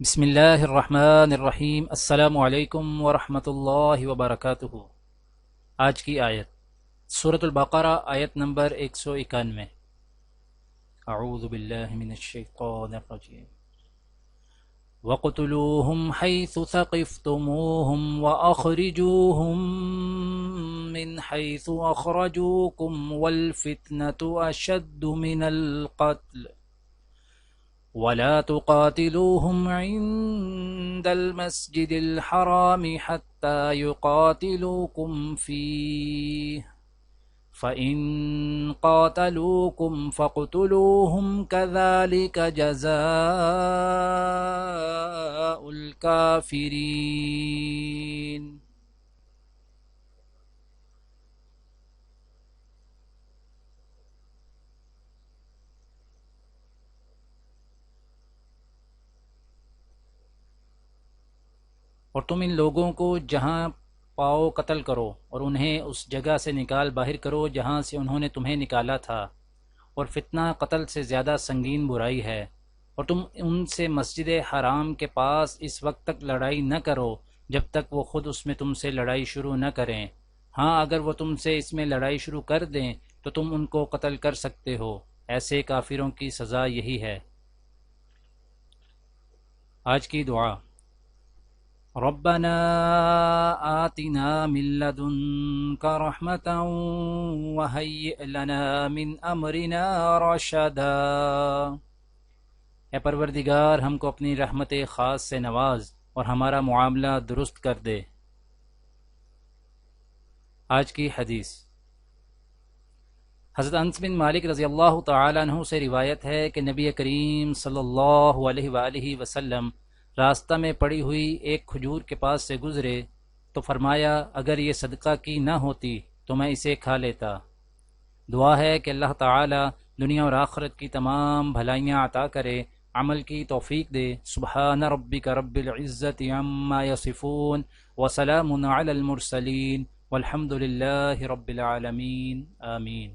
بسم اللہ الرحمن الرحیم۔ السلام علیکم ورحمۃ اللہ وبرکاتہ۔ آج کی آیت سورۃ البقرہ، آیت نمبر 191۔ اعوذ باللہ من الشیطان الرجیم۔ وَاقْتُلُوهُمْ حَيْثُ ثَقِفْتُمُوهُمْ وَأَخْرِجُوهُمْ مِنْ حَيْثُ أَخْرَجُوكُمْ وَالْفِتْنَةُ أَشَدُّ مِنَ الْقَتْلِ وَلَا تُقَاتِلُوهُمْ عِندَ الْمَسْجِدِ الْحَرَامِ حَتَّى يُقَاتِلُوكُمْ فِيهِ فَإِن قَاتَلُوكُمْ فَاقْتُلُوهُمْ كَذَلِكَ جَزَاءُ الْكَافِرِينَ۔ اور تم ان لوگوں کو جہاں پاؤ قتل کرو، اور انہیں اس جگہ سے نکال باہر کرو جہاں سے انہوں نے تمہیں نکالا تھا، اور فتنہ قتل سے زیادہ سنگین برائی ہے۔ اور تم ان سے مسجد حرام کے پاس اس وقت تک لڑائی نہ کرو جب تک وہ خود اس میں تم سے لڑائی شروع نہ کریں۔ ہاں، اگر وہ تم سے اس میں لڑائی شروع کر دیں تو تم ان کو قتل کر سکتے ہو۔ ایسے کافروں کی سزا یہی ہے۔ آج کی دعا: ربنا آتنا من لدنك رحمة وهيئ لنا من امرنا رشدا۔ اے پروردگار، ہم کو اپنی رحمت خاص سے نواز اور ہمارا معاملہ درست کر دے۔ آج کی حدیث: حضرت انس بن مالک رضی اللہ تعالیٰ عنہ سے روایت ہے کہ نبی کریم صلی اللہ علیہ وآلہ وسلم راستہ میں پڑی ہوئی ایک کھجور کے پاس سے گزرے تو فرمایا، اگر یہ صدقہ کی نہ ہوتی تو میں اسے کھا لیتا۔ دعا ہے کہ اللہ تعالی دنیا اور آخرت کی تمام بھلائیاں عطا کرے، عمل کی توفیق دے۔ سبحان ربک رب العزت عما یصفون وسلام علی المرسلین والحمد للہ رب العالمین، آمین۔